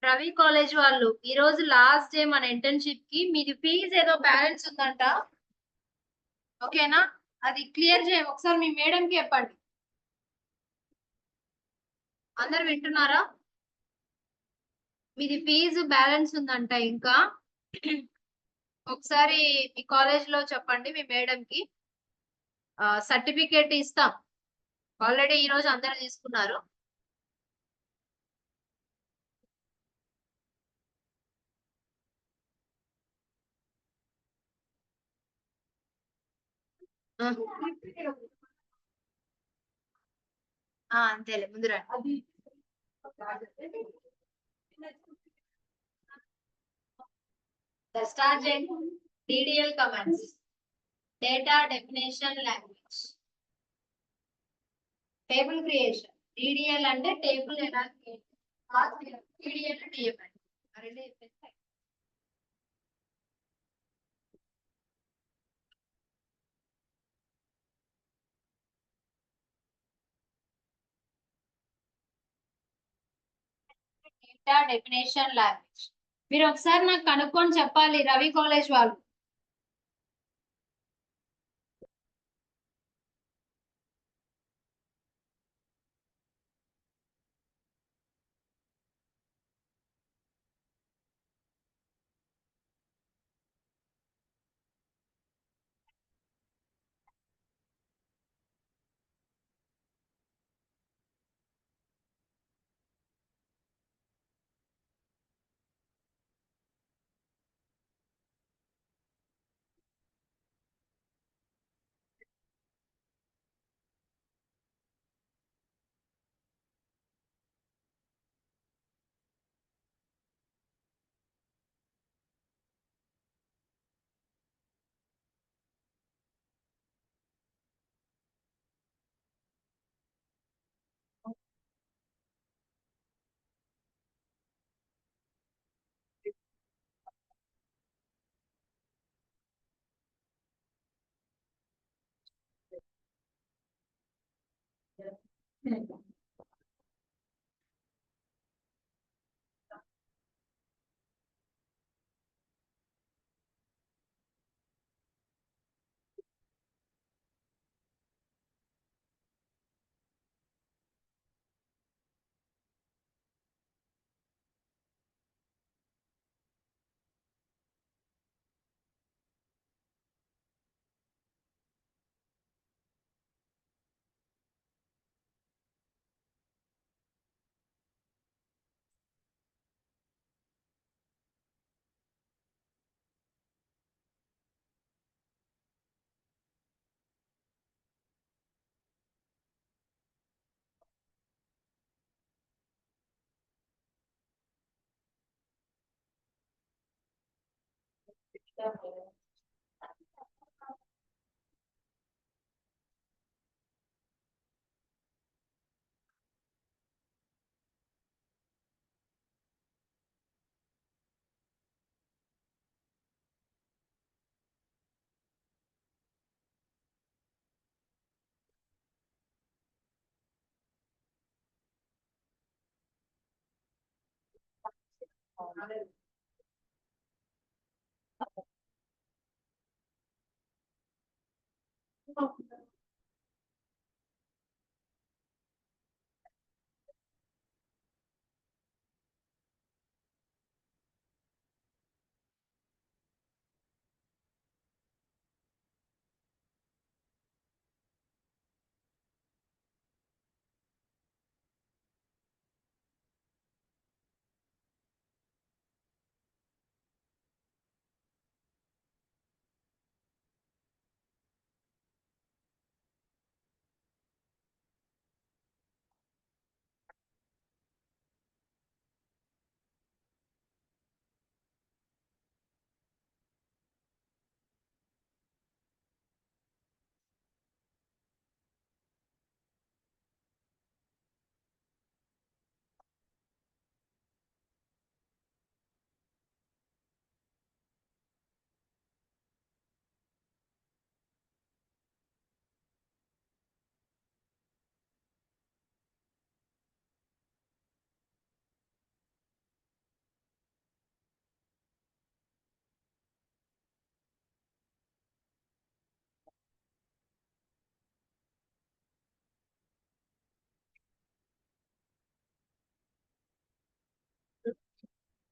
Ravi college వాళ్ళు ఈ రోజు లాస్ట్ డే మన ఇంటర్న్‌షిప్ కి మీది ఫీజ్ ఏదో బ్యాలెన్స్ ఉందంట. ఓకేనా? అది క్లియర్ చేయం ఒకసారి మీ మేడంకి చెప్పండి. అందరూ వింటున్నారా? మీది ఫీజు బ్యాలెన్స్ ఉందంట ఇంకా. ఒకసారి మీ కాలేజ్‌లో చెప్పండి మీ మేడంకి. సర్టిఫికేట్ ఇస్తాం. ఆల్రెడీ ఈ రోజు అందరూ తీసుకున్నారు. ఆ! అంతేలే ముందు రండి. స్టార్ట్ చేయండి. DDL commands. Data definition language. Table creation. DDL అంటే టేబుల్ ఎలా క్రియేట్ చేయాలి. DDL DML. ఆ రెండు చెప్పేస్తే డేటా డెఫినేషన్ లాంగ్వేజ్. మీరు ఒకసారి నాకు కనుక్కొని చెప్పాలి రవి కాలేజ్ వాళ్ళు.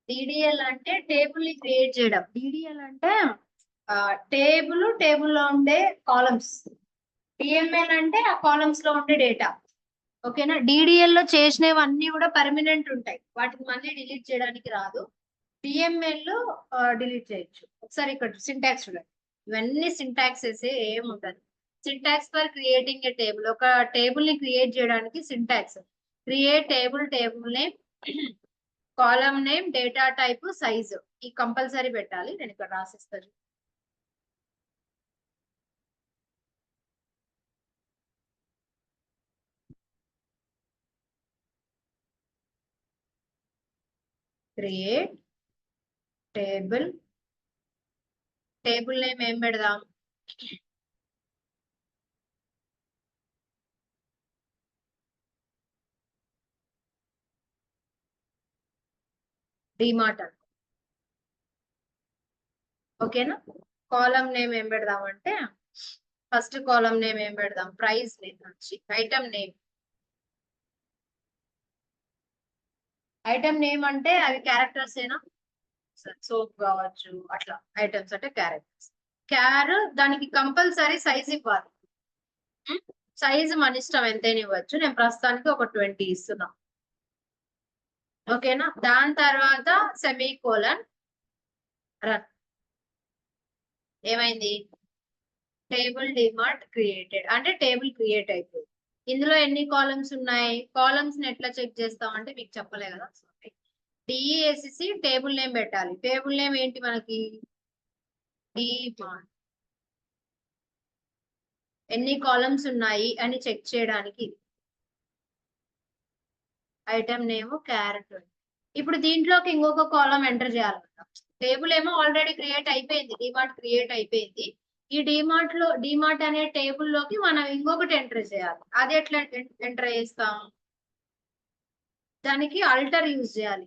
డిడిఎల్ అంటే టేబుల్ ని క్రియేట్ చేయడం. డిడిఎల్ అంటే టేబుల్ లో ఉండే కాలమ్స్. డిఎంఎల్ అంటే ఆ కాలమ్స్ లో ఉండే డేటా. ఓకేనా. డిడిఎల్ లో చేసినవన్నీ కూడా పర్మనెంట్ ఉంటాయి, వాటిని మళ్ళీ డిలీట్ చేయడానికి రాదు. డిఎంఎల్ లో డిలీట్ చేయొచ్చు. ఒకసారి ఇక్కడ సింటాక్స్ చూడండి, ఇవన్నీ సింటాక్సెస్ ఏం ఉండదు. Syntax for creating a table, ఒక టేబుల్ ని క్రియేట్ చేయడానికి syntax create table, table name, column name, data type, size. ఈ కంపల్సరీ పెట్టాలి. నేను ఇక్కడ రాసిస్తాను. క్రియేట్ టేబుల్, టేబుల్ నేమ్ ఏం పెడదాం? డిమార్ట్. ఓకేనా. కాలమ్ నేమ్ ఏం పెడదాం అంటే, ఫస్ట్ కాలమ్ నేమ్ ఏం పెడదాం? ప్రైస్ నేమ్ నుంచి ఐటమ్ నేమ్. ఐటమ్ నేమ్ అంటే అవి క్యారెక్టర్స్ ఏనా? సోప్ కావచ్చు, అట్లా ఐటమ్స్ అంటే క్యారెక్టర్స్. దానికి కంపల్సరీ సైజ్ ఇవ్వాలి. సైజ్ మన ఇష్టం ఎంతైనా ఇవ్వచ్చు. నేను ప్రస్తుతానికి ఒక 20 ఇస్తున్నా. ఓకేనా. దాని తర్వాత సెమీ కోలన్, రన్. ఏమైంది? టేబుల్ డిమార్ట్ క్రియేటెడ్ అంటే టేబుల్ క్రియేట్ అయిపోయింది. ఇందులో ఎన్ని కాలమ్స్ ఉన్నాయి? కాలమ్స్ ని ఎట్లా చెక్ చేస్తాం అంటే మీకు చెప్పలే కదా. డిఈఎస్సి టేబుల్ నేమ్ పెట్టాలి. టేబుల్ నేమ్ ఏంటి మనకి? డిమార్ట్. ఎన్ని కాలమ్స్ ఉన్నాయి అని చెక్ చేయడానికి. Item name carrot. ఇప్పుడు దీంట్లోకి ఇంకొక కాలం ఎంటర్ చేయాలన్నమాట. టేబుల్ ఏమో ఆల్రెడీ క్రియేట్ అయిపోయింది, డిమార్ట్ క్రియేట్ అయిపోయింది. ఈ డిమార్ట్ అనే టేబుల్ లోకి మనం ఇంకొకటి ఎంటర్ చేయాలి. అది ఎట్లా ఎంటర్ చేస్తాం? దానికి అల్టర్ యూజ్ చేయాలి.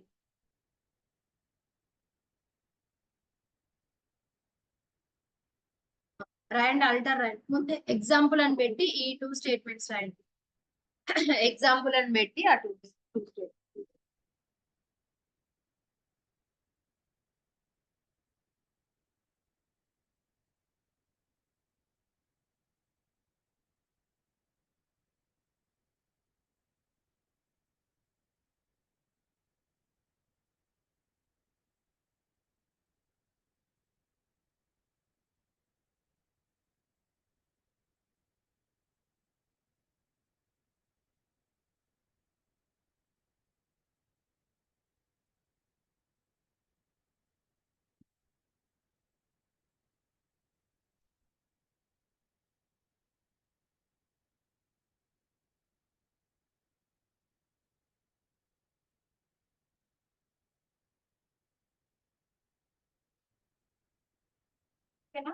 రాయండి, అల్టర్ రాయండి. ముందే ఎగ్జాంపుల్ అని పెట్టి ఈ 2 స్టేట్మెంట్స్ రాయండి. ఎగ్జాంపుల్ అని పెట్టి ఆ 2 స్టేట్మెంట్స్. ఓకేనా.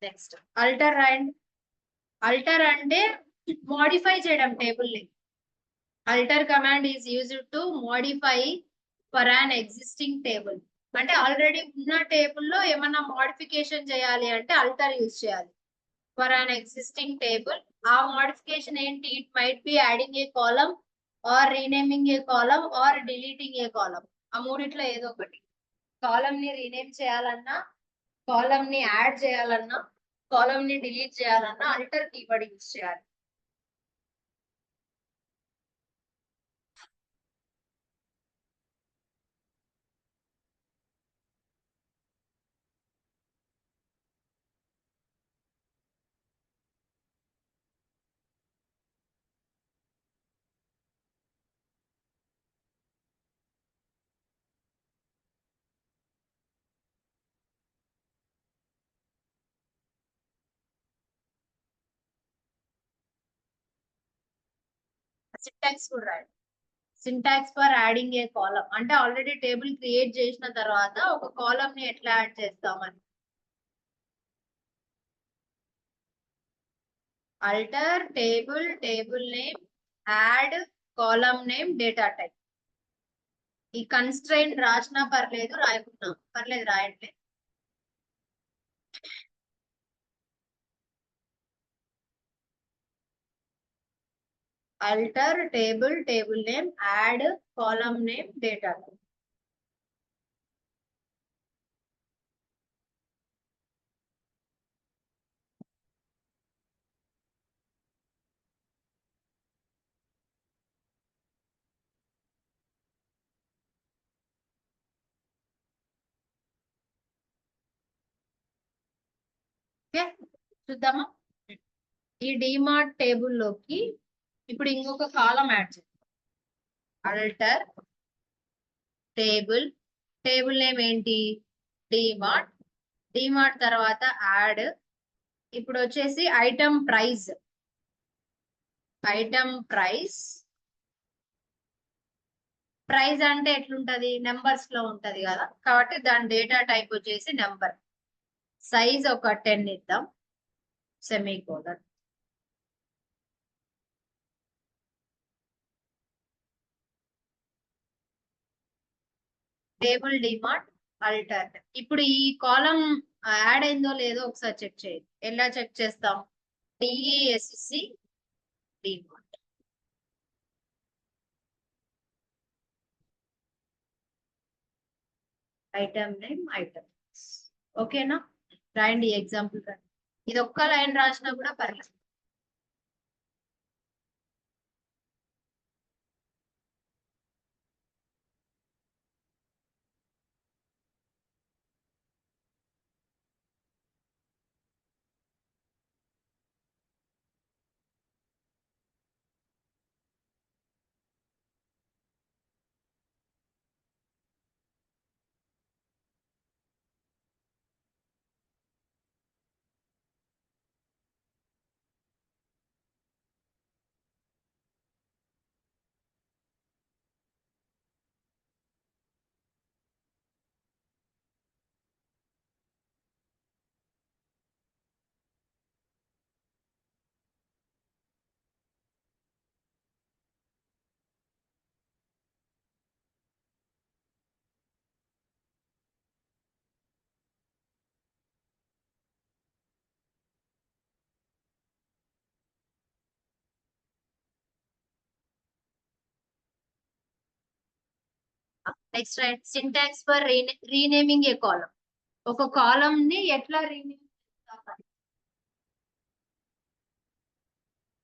నెక్స్ట్ అల్టర్ రాయండి. అల్టర్ అంటే మోడిఫై చేయడం టేబుల్ ని. Alter command is used to modify for an existing table. అంటే ఆల్రెడీ ఉన్న టేబుల్ లో ఏమన్నా మోడిఫికేషన్ చేయాలి అంటే అల్టర్ యూజ్ చేయాలి. ఫర్ అన్ ఎగ్జిస్టింగ్ టేబుల్, ఆ మోడిఫికేషన్ ఏంటి? It might be adding a column or renaming a column or deleting a column. ఆ మూడిట్లో ఏదో ఒకటి. కాలమ్ ని రీనేమ్ చేయాలన్నా, కాలమ్ ని యాడ్ చేయాలన్నా, కాలమ్ ని డిలీట్ చేయాలన్నా అల్టర్ కీవర్డ్ యూజ్ చేయాలి. సింటాక్స్ కూడా రాయండి. Syntax for adding a column అంటే ఆల్రెడీ టేబుల్ క్రియేట్ చేసిన తర్వాత ఒక కాలమ్ ని ఎట్లా యాడ్ చేస్తామని. Ultra table, table name, add, column name, data type. ఈ కన్స్ట్రైన్ రాసినా పర్లేదు, రాయకున్నా పర్లేదు, రాయండి. Ultra table, table name, add, column name, data type. Okay, చూద్దామా. ఈ డిమార్ట్ టేబుల్లోకి ఇప్పుడు ఇంకొక కాలం యాడ్ చేద్దాం. అల్టర్ టేబుల్, టేబుల్ నేమ్ ఏంటి, డిమార్ట్. డిమార్ట్ తర్వాత యాడ్. ఇప్పుడు వచ్చేసి item price. Item price, price అంటే ఎట్లుంటది, నెంబర్స్ లో ఉంటది కదా, కాబట్టి దాని డేటా టైప్ వచ్చేసి నెంబర్. సైజ్ ఒక 10 ఇద్దాం, సెమీకోలన్. Table DMart alter. ఇప్పుడు ఈ కాలం యాడ్ అయిందో లేదో ఒకసారి చెక్ చేయండి. ఎలా చెక్ చేస్తాం, DESC DMart. Item name item. ఓకేనా, రాయండి ఎగ్జాంపుల్ రండి. ఇది ఒక్క లైన్ రాసినా కూడా పర్లేదు. Next write syntax for renaming a column. ఒక కాలం ని ఎట్లా రీనేమ్ చేస్తాం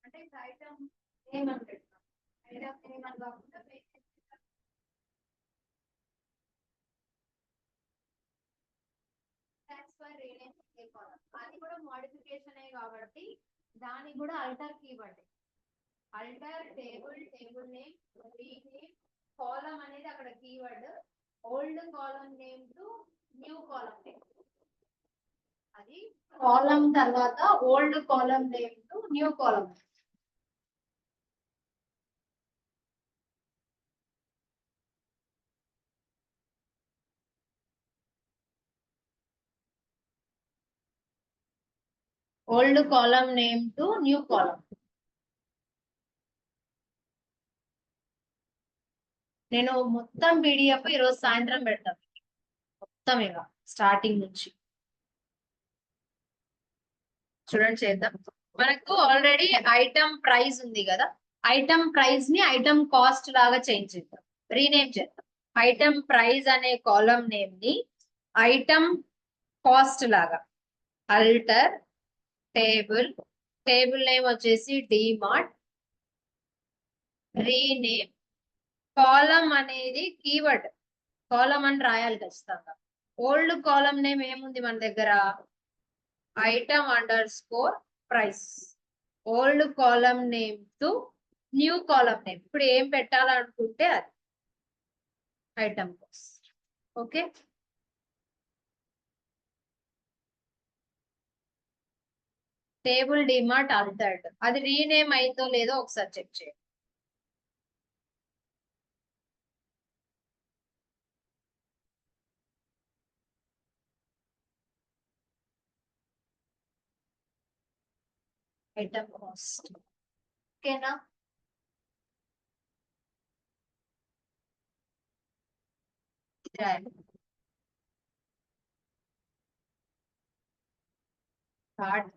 అంటే ఐటమ్ నేమ్ అని పెడతాం. ఐటమ్ నేమ్ అని కాకుండా syntax for renaming a column, అది కూడా మోడిఫికేషన్ కాబట్టి దానికి కూడా alter keyword. Alter table, table name, rename. Column అనేది అక్కడ keyword. Old column name to new column name. అది కాలం తర్వాత old column name to new column. Old column name to new column. నేను మొత్తం పీడిఎఫ్ ఈరోజు సాయంత్రం పెడతాను, మొత్తం ఇక స్టార్టింగ్ నుంచి చూడండి చేద్దాం. మనకు ఆల్రెడీ ఐటమ్ ప్రైస్ ఉంది కదా, ఐటమ్ ప్రైస్ ని ఐటమ్ కాస్ట్ లాగా చేంజ్ చేద్దాం, రీనేమ్ చేద్దాం. ఐటమ్ ప్రైస్ అనే కాలం నేమ్ ని ఐటమ్ కాస్ట్ లాగా. అల్టర్ టేబుల్, టేబుల్ నేమ్ వచ్చేసి డిమార్ట్. రీనేమ్, కాలం అనేది కీవర్డ్, కాలం అని రాయాలి ఖచ్చితంగా. ఓల్డ్ కాలం నేమ్ ఏముంది మన దగ్గర, item underscore price. Old column name to new column name. ఇప్పుడు ఏం పెట్టాలనుకుంటే అది item cost. Okay, table DMart altered, అది రీనేమ్ అయిందో లేదో ఒకసారి చెక్ చేయండి. Item cost. ఓకేనా, థర్డ్ థర్డ్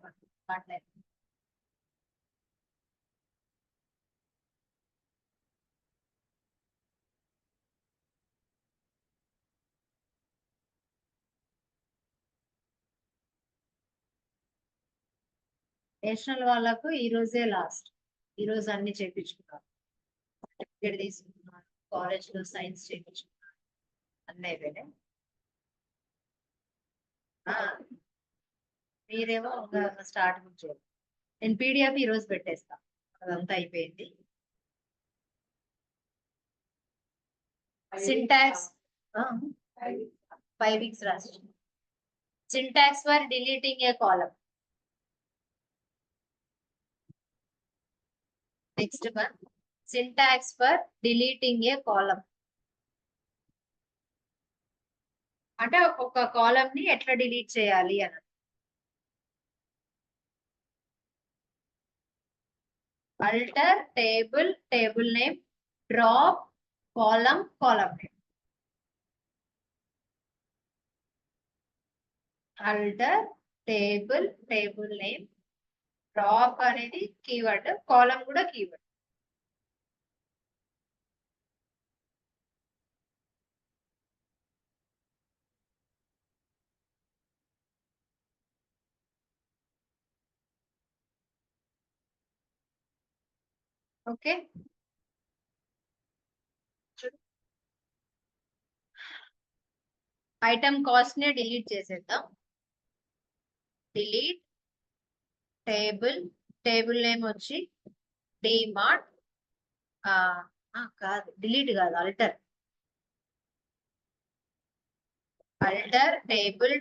నేషనల్ వాళ్ళకు ఈ రోజే లాస్ట్, ఈ రోజు అన్ని చేయించుకున్నారు. సర్టిఫికేట్ తీసుకున్నారు, కాలేజ్ లో సైన్స్ చేయించుకున్నారు, అన్నీ అయిపోయినాయి. మీరేమో స్టార్ట్ చేయాలి. నేను పీడిఎఫ్ ఈ రోజు పెట్టేస్తా, అదంతా అయిపోయింది. సింటాక్స్ 5 weeks రాసి. Syntax for deleting a column. Next one, syntax for deleting a column. అంటే ఒక కాలమ్ ని ఎట్లా డిలీట్ చేయాలి అని. alter table name, drop column name. alter table name, drop అనేది కీవర్డ్, కాలమ్ కూడా కీవర్డ్. ఓకే, ఐటమ్ కాస్ట్ ని డిలీట్ చేసేద్దాం. డిలీట్ టేబుల్ నేమ్ వచ్చి డిమార్ట్. కాదు, డిలీట్ కాదు, alter table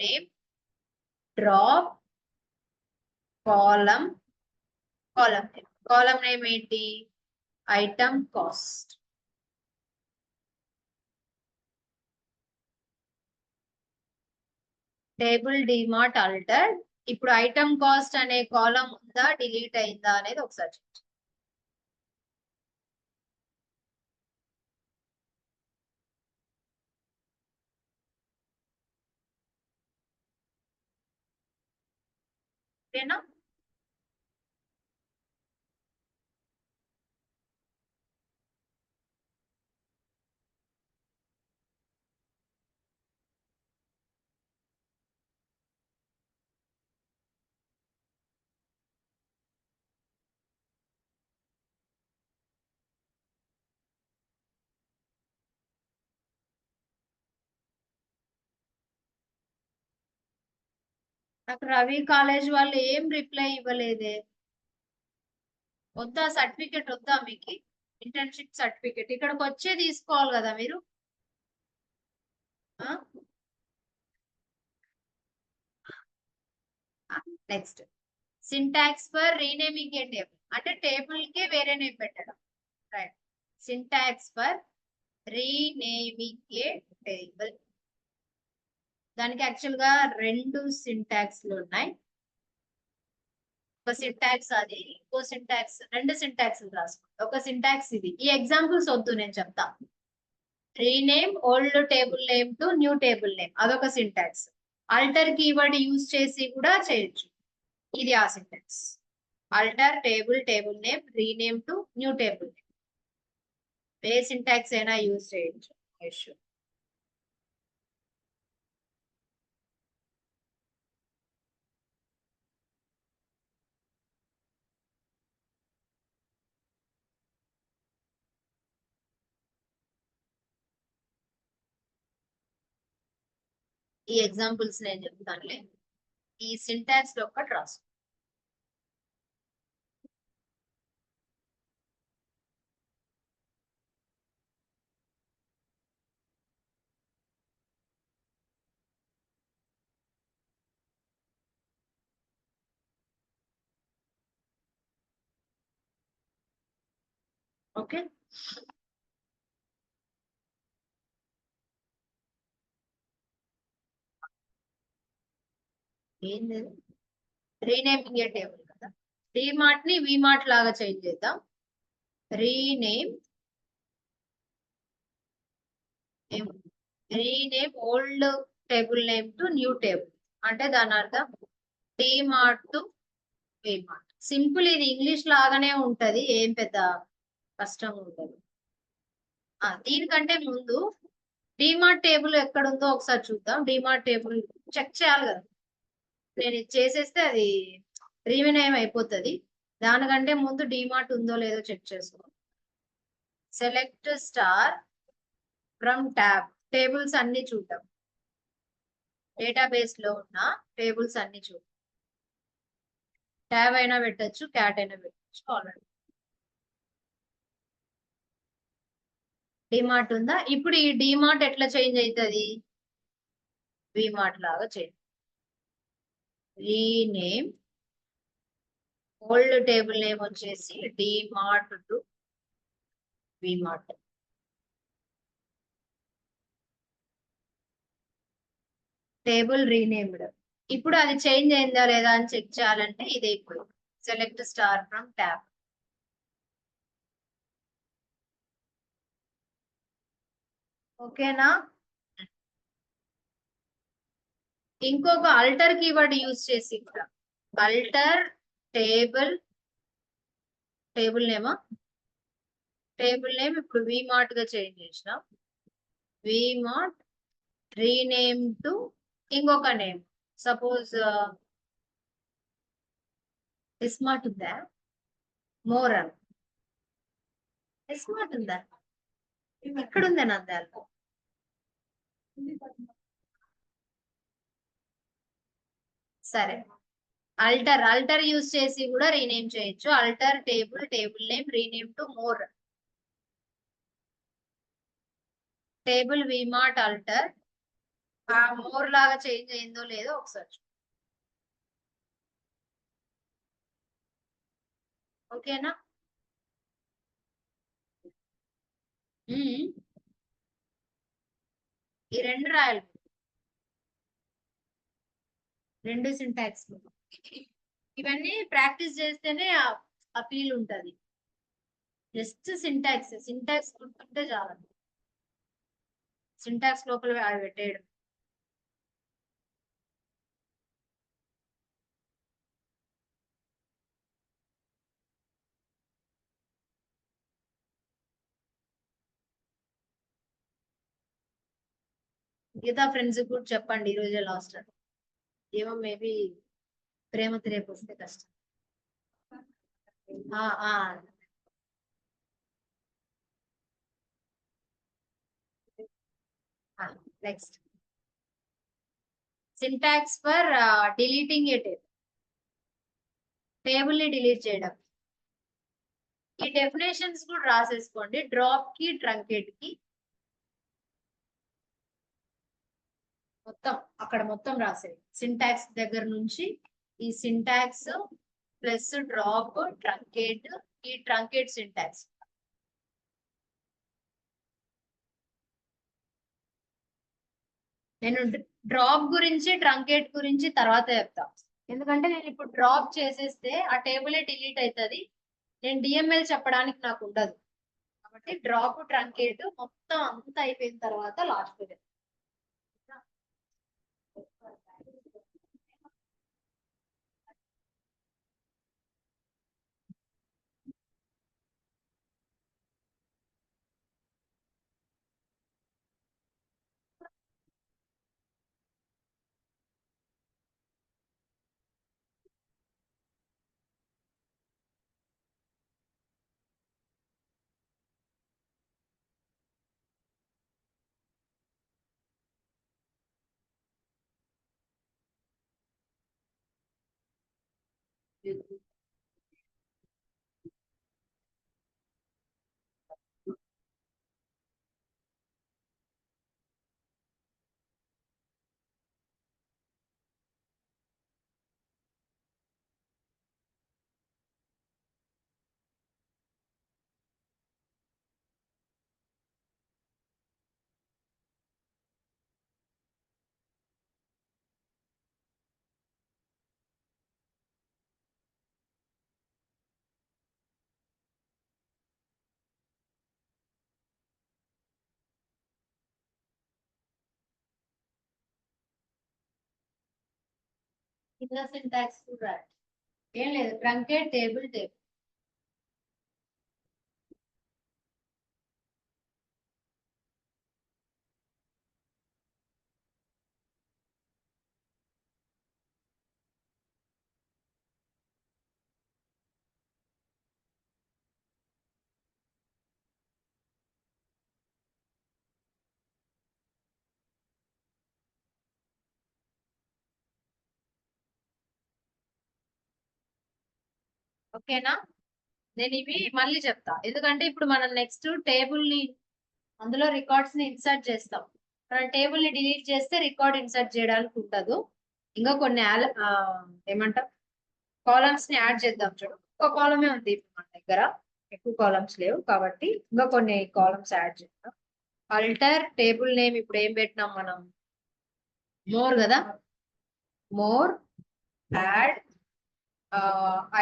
name, drop column name ఏంటి, item cost. Table DMart alter. ఇప్పుడు item cost అనే కాలమ్ ఉందా, డిలీట్ అయిందా అనేది ఒకసారి చూడండి. ఓకేనా? నాకు రవి కాలేజ్ వాళ్ళు ఏం రిప్లై ఇవ్వలేదే. వద్దా సర్టిఫికెట్, వద్దా మీకు ఇంటర్న్షిప్ సర్టిఫికెట్? ఇక్కడికి వచ్చే తీసుకోవాలి కదా మీరు. Next, syntax for renaming A table. అంటే టేబుల్ కి వేరే నేమ్ పెట్టడం. Right, syntax for renaming A table. దానికి యాక్చువల్ గా 2 సింటాక్స్లు ఉన్నాయి. ఒక సింటాక్స్ అది, ఇంకో సింటాక్స్, 2 సింటాక్స్ రాసుకోండి. ఒక సింటాక్స్ ఇది. ఈ ఎగ్జాంపుల్స్ వద్దు, నేను చెప్తా. Rename old table name to new table name, అదొక సింటాక్స్. ఆల్టర్ కీవర్డ్ యూజ్ చేసి కూడా చేయొచ్చు, ఇది ఆ syntax. Alter table name, rename to new table name. ఏ సింటాక్స్ అయినా యూజ్ చేయొచ్చు. ఈ ఎగ్జాంపుల్స్ నేను చెప్తానులే. ఈ సింటాక్స్ లో ఒకటి రాసు. ఓకే, ఏంది రీనేమింగ్ ఏ టేబుల్ కదా. డిమార్ట్ ని విమార్ట్ లాగా చేంజ్ చేద్దాం. Rename old table name to new table. అంటే దాని అర్థం డిమార్ట్ టు విమార్ట్. సింపుల్, ఇది ఇంగ్లీష్ లాగానే ఉంటది, ఏం పెద్ద కష్టం ఉండదు. దీనికంటే ముందు డిమార్ట్ టేబుల్ ఎక్కడుందో ఒకసారి చూద్దాం. డిమార్ట్ టేబుల్ చెక్ చేయాలి కదా. నేను ఇది చేసేస్తే అది రీవినేమ్ అయిపోతుంది. దానికంటే ముందు డిమార్ట్ ఉందో లేదో చెక్ చేసుకో. Select star from tab, tables అన్ని చూద్దాం. డేటాబేస్ లో ఉన్న టేబుల్స్ అన్ని చూద్దాం. ట్యాబ్ అయినా పెట్టచ్చు, క్యాట్ అయినా పెట్టచ్చు. ఆల్రెడీ డిమార్ట్ ఉందా? ఇప్పుడు ఈ డిమార్ట్ ఎట్లా చేంజ్ అవుతుంది? విమార్ట్ లాగా change. Rename old table name వచ్చేసి DMart to VMart. Table renamed. ఇప్పుడు అది చేంజ్ అయిందా లేదా అని చెక్ చేయాలంటే ఇదే ఇప్పుడు సెలెక్ట్ స్టార్ ఫ్రమ్ ట్యాబ్. ఓకేనా? ఇంకొక అల్టర్ కీవర్డ్ యూజ్ చేసి కూడా అల్టర్ టేబుల్, టేబుల్ నేమా, టేబుల్ నేమ్ ఇప్పుడు విమార్ట్ గా చేంజ్ చేసిన. విమార్ట్ రీనేమ్ టు ఇంకొక నేమ్, సపోజ్ స్మార్ట్ ఉందా, మోర్ అని స్మార్ట్ ఉందా, ఇక్కడ ఉందా నా దాంట్లో. సరే, అల్టర్ యూజ్ చేసి కూడా రీనేమ్ చేయొచ్చు. Ultra table, table name rename to more. Table V-Mart Ultra ఆ మోర్ లాగా చేంజ్ అయిందో లేదో ఒకసారి. ఓకేనా? ఈ రెండు రాయాలి, రెండు సింటాక్స్. ఇవన్నీ ప్రాక్టీస్ చేస్తేనే ఆ ఫీల్ ఉంటది. జస్ట్ సింటాక్స్ గుర్తుంటే చాలు. సింటాక్స్ లోపల అవి పెట్టేయడం. మిగతా ఫ్రెండ్స్ కూడా చెప్పండి ఈ రోజే లాస్ట్. ఏమో మేబీ ప్రేమతి రేపు వస్తే కష్టం. Next syntax for deleting A table. Table ని డిలీట్ చేయడం. ఈ డెఫినేషన్స్ కూడా రాసేసుకోండి. డ్రాప్ కి, ట్రంకేట్ కి మొత్తం అక్కడ మొత్తం రాసేది. సింటాక్స్ దగ్గర నుంచి ఈ సింటాక్స్ ప్లస్ డ్రాప్, ట్రంకేట్, ఈ ట్రంకేట్ సింటాక్స్. నేను డ్రాప్ గురించి, ట్రంకేట్ గురించి తర్వాత చెప్తా. ఎందుకంటే నేను ఇప్పుడు డ్రాప్ చేసేస్తే ఆ టేబులే డిలీట్ అవుతుంది. నేను డిఎంఎల్ చెప్పడానికి నాకు ఉండదు. కాబట్టి డ్రాప్, ట్రంకేట్ మొత్తం అంతా అయిపోయిన తర్వాత లాస్ట్ కింద సింటాక్స్ కూడా ఏం లేదు. Truncate, table, table. ఓకేనా? నేను ఇవి మళ్ళీ చెప్తా, ఎందుకంటే ఇప్పుడు మనం నెక్స్ట్ టేబుల్ ని అందులో రికార్డ్స్ ని ఇన్సర్ట్ చేస్తాం. మనం టేబుల్ ని డిలీట్ చేస్తే రికార్డ్ ఇన్సర్ట్ చేయడానికి ఉండదు. ఇంకా కొన్ని ఏమంటాం కాలమ్స్ ని యాడ్ చేద్దాం. చూడు, ఒక కాలమే ఉంది ఇప్పుడు మన దగ్గర, ఎక్కువ కాలమ్స్ లేవు కాబట్టి ఇంకా కొన్ని కాలమ్స్ యాడ్ చేద్దాం. అల్టర్ టేబుల్ నేమ్ ఇప్పుడు ఏం పెట్టినాం మనం, మోర్ కదా, మోర్ యాడ్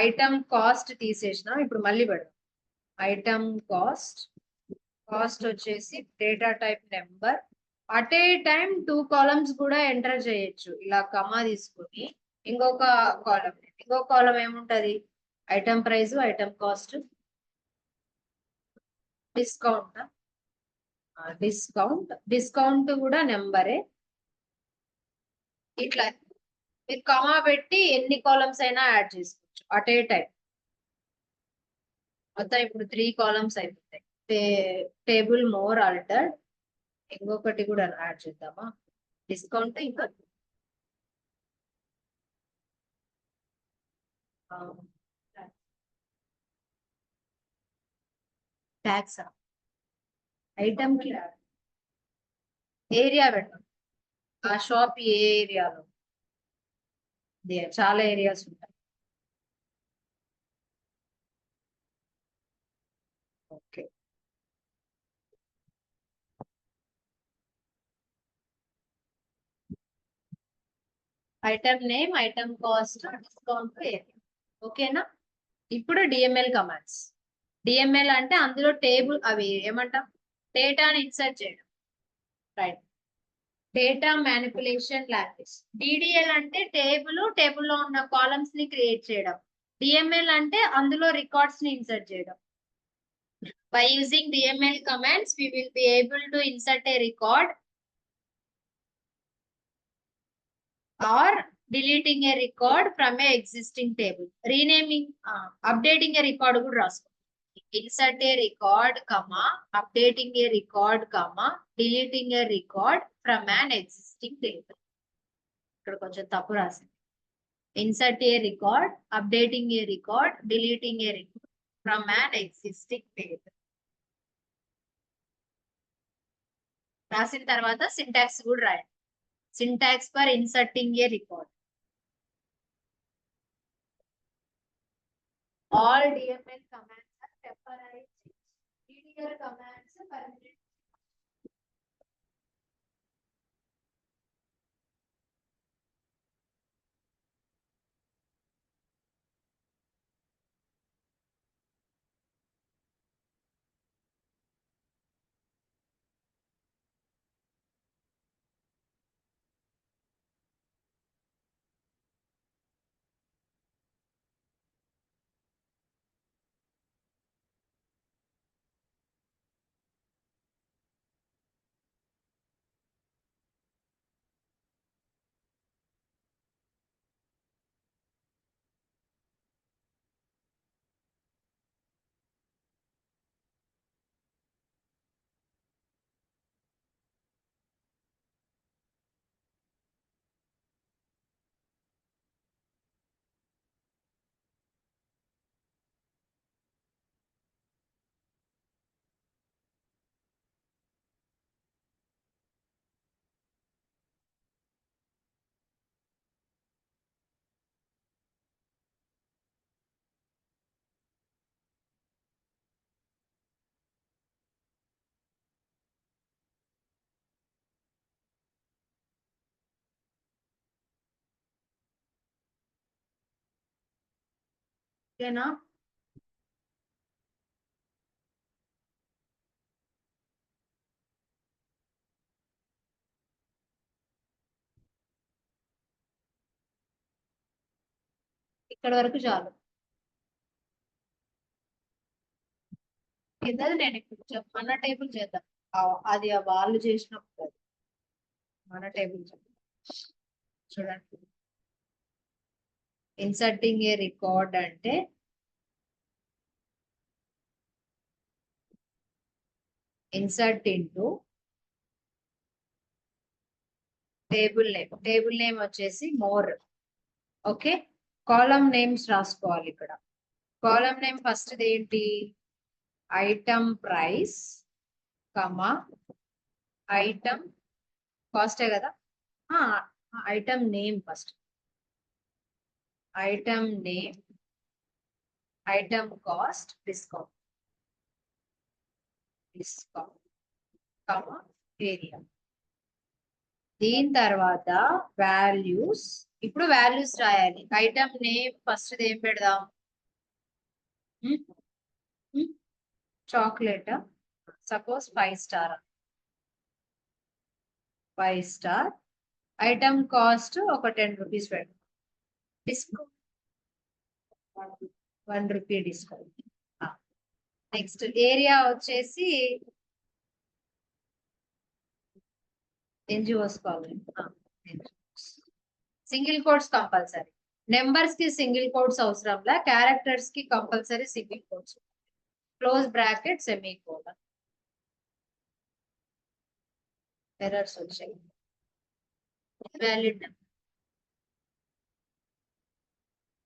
ఐటమ్ కాస్ట్ తీసేసినాం. ఇప్పుడు మళ్ళీ పెడదాం ఐటమ్ కాస్ట్. కాస్ట్ వచ్చేసి data type number. At a time 2 columns కూడా ఎంటర్ చేయొచ్చు. ఇలా కమా తీసుకుని ఇంకొక కాలం ఏముంటది, item price, item cost, discount. Discount కూడా నెంబరే. ఇట్లా మీరు కమా పెట్టి ఎన్ని కాలమ్స్ అయినా యాడ్ చేసుకోవచ్చు అట్ ఏ టైం. మొత్తం ఇప్పుడు 3 కాలమ్స్ అయిపోతాయి. Table more alter. ఇంకొకటి కూడా యాడ్ చేద్దామా, డిస్కౌంట్. ఇంకా ట్యాక్స్. ఐటమ్ కి ఏరియా పెట్టాం. ఆ షాప్ ఏ ఏరియాలో, చాలా ఏరియాస్ ఉంటాయి. Okay, item name, item cost, discount, area. ఓకేనా? ఇప్పుడు డిఎంఎల్ కమాండ్స్. డిఎంఎల్ అంటే అందులో టేబుల్ అవి ఏమంటాం, డేటాని ఇన్సర్ట్ చేయడం. Right, data manipulation language. DDL అంటే టేబుల్లో ఉన్న కాలమ్స్ ని క్రియేట్ చేయడం. డిఎంఎల్ అంటే అందులో రికార్డ్స్ ని ఇన్సర్ట్ చేయడం. By using DML commands, we will be able to insert a record or deleting a record from a existing table. Renaming, updating a record good rasko. Insert a record, comma, updating a record, comma, deleting a record from an existing table. ఇక్కడ కొంచెం తప్పు రాసింది. Insert a record, updating a record, deleting a record from an existing table. రాసిన తర్వాత syntax కూడా రాయండి. Syntax for inserting a record. All DML commands are temporary. DDL commands are permanent. ఓకేనా? ఇక్కడ వరకు చాలు. కిందది నేను ఇప్పుడు మన టేబుల్ చేద్దాం. అది వాళ్ళు చేసినప్పుడు మన టేబుల్ చేద్దాం. చూడండి, ఇన్సర్టింగ్ ఏ రికార్డ్ అంటే insert into table name. Table name వచ్చేసి మోర్. ఓకే, కాలమ్ నేమ్స్ రాసుకోవాలి ఇక్కడ. కాలం నేమ్ ఫస్ట్ ఏంటి? ఐటమ్ ప్రైస్ కమా ఐటమ్ కాస్టే కదా. Item name first, item name, item cost, discount, comma area. దీని తర్వాత వాల్యూస్. ఇప్పుడు వాల్యూస్ రాయాలి. ఐటమ్ నేమ్ ఫస్ట్ ఏం పెడదాం? Chocolate. Suppose 5 star. 5 star. Item cost ఒక 10 రూపీస్ పెడదాం. Discount 1 rupee discount. Next area వచ్చేసి ఎన్జిఓస్ కావాలి. Single codes compulsory. నెంబర్స్ కి సింగిల్ కోడ్స్ అవసరంలా, క్యారెక్టర్స్ కి compulsory single codes. Close bracket semicolon. Errors వచ్చాయి. వ్యాలిడ్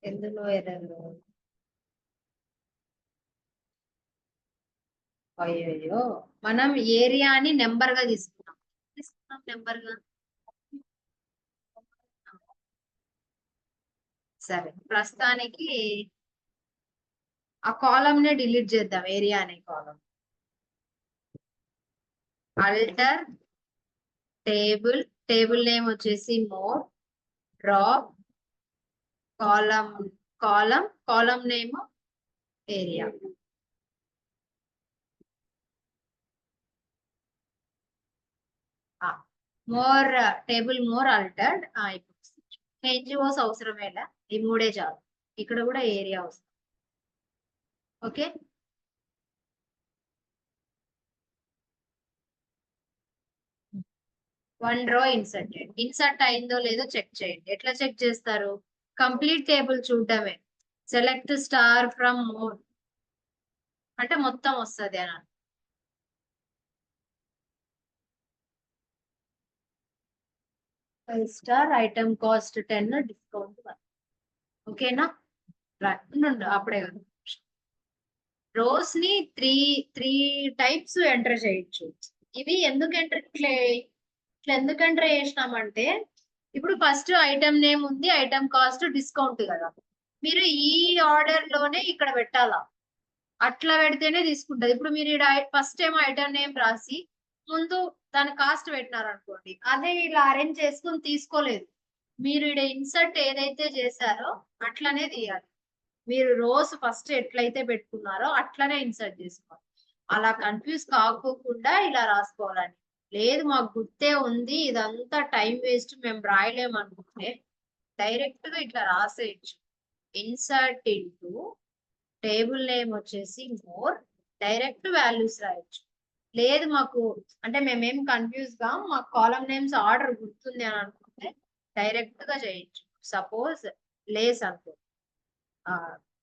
ఎందులో ఎర్రర్? అయ్యో, మనం ఏరియాని నెంబర్ గా తీసుకున్నాం నెంబర్ గా. సరే, ప్రస్తుతానికి ఆ కాలం నే డిలీట్ చేద్దాం, ఏరియా అనే column. Alter table, table name వచ్చేసి more, drop column, column name area. More table more altered. NGOs అవసరమేలా, ఈ మూడే చాలు. ఇక్కడ కూడా ఏరియా వస్తుంది. Okay, one row inserted. Insert అయిందో లేదో చెక్ చేయండి. ఎట్లా చెక్ చేస్తారు? కంప్లీట్ టేబుల్ చూడటమే. సెలెక్ట్ స్టార్ ఫ్రమ్ మోర్ అంటే మొత్తం వస్తుంది అని. Star, item cost 10, discount 1. ఓకేనా? అప్పుడే కదా. రోస్ ని త్రీ టైప్స్ ఎంటర్ చేయొచ్చు. ఇవి ఎందుకు ఇట్లా ఎందుకు ఎంటర్ చేసినామంటే, ఇప్పుడు ఫస్ట్ ఐటమ్ నేమ్ ఉంది, ఐటమ్ కాస్ట్, డిస్కౌంట్ కదా. మీరు ఈ ఆర్డర్ లోనే ఇక్కడ పెట్టాలా. అట్లా పెడితేనే తీసుకుంటది. ఇప్పుడు మీరు ఫస్ట్ ఏమో ఐటమ్ నేమ్ రాసి ముందు దాని కాస్ట్ పెట్టినారు అనుకోండి, అదే ఇలా అరేంజ్ చేసుకుని తీసుకోలేదు. మీరు ఇక్కడ ఇన్సర్ట్ ఏదైతే చేశారో అట్లనే తీయాలి. మీరు రోస్ ఫస్ట్ ఎట్లయితే పెట్టుకున్నారో అట్లనే ఇన్సర్ట్ చేసుకోవాలి. అలా కన్ఫ్యూజ్ కాకోకుండా ఇలా రాసుకోవాలని. లేదు మాకు గుర్తే ఉంది, ఇదంతా టైం వేస్ట్, మేము రాయలేము అనుకుంటే డైరెక్ట్ గా ఇట్లా రాసేయచ్చు. ఇన్సర్ట్ ఇంటూ టేబుల్ నేమ్ వచ్చేసి మోర్, డైరెక్ట్ వాల్యూస్ రాయొచ్చు. లేదు మాకు అంటే మేమేం కన్ఫ్యూజ్ గా, మాకు కాలం నేమ్స్ ఆర్డర్ గుర్తుంది అని అనుకుంటే డైరెక్ట్ గా చేయొచ్చు. సపోజ్ లేస్ అనుకో,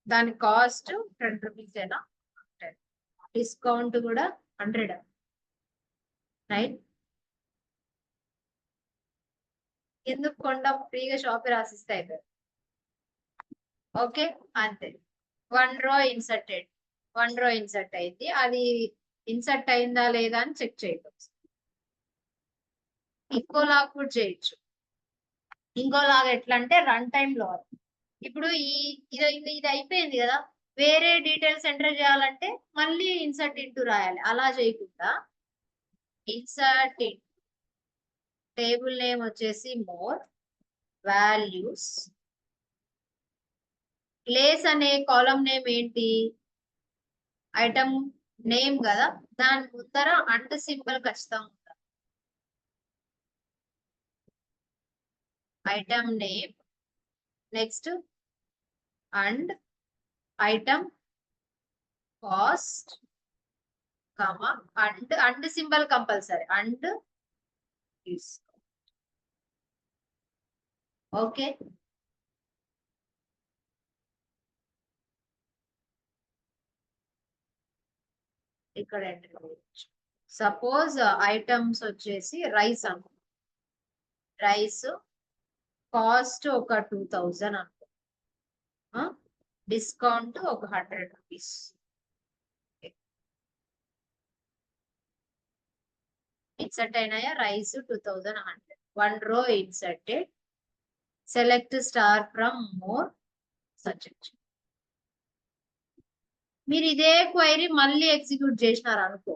దాని కాస్ట్ 10 రూపీస్ అయినా, డిస్కౌంట్ కూడా 100. రైట్? ఎందుకు కొండ ఫ్రీగా షాప్ రాసిస్తే అయిపోయింది. ఓకే, అంతే. 1 రో ఇన్సర్టెడ్, 1 రో ఇన్సర్ట్ అయింది. అది ఇన్సర్ట్ అయిందా లేదా అని చెక్ చేయవచ్చు. ఇంకోలాగా కూడా చేయొచ్చు. ఇంకోలాగా ఎట్లా అంటే రన్ టైమ్ లో. ఇప్పుడు ఇది అయిపోయింది కదా, వేరే డీటెయిల్స్ ఎంటర్ చేయాలంటే మళ్ళీ ఇన్సర్ట్ ఇంటూ రాయాలి. అలా చేయకుండా ఇన్సర్ట్ టేబుల్ నేమ్ వచ్చేసి మోర్, వాల్యూస్, ప్లేస్ అనే కాలం నేమ్ ఏంటి? ఐటమ్ నేమ్ కదా, దాని ముందర అండ్ సింబల్ ఖచ్చితంగా ఉంటుంది. Item name, next and item cost, comma and symbol compulsory, and okay. ఇక్కడ ఎంటర్ చేయొచ్చు. సపోజ్ ఐటమ్స్ వచ్చేసి రైస్ అనుకో, రైస్ కాస్ట్ ఒక 2000 అనుకో. డిస్కౌంట్ ఒక 100 రూపీస్. ఇన్సర్ట్ అయినాయా? రైస్ 2100. 1 రో inserted. Select star from more subject. మీరు ఇదే క్వైరీ మళ్ళీ ఎగ్జిక్యూట్ చేసినారు అనుకో,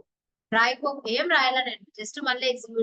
ఏం రాయాలని జస్ట్ మళ్ళీ ఎగ్జిక్యూట్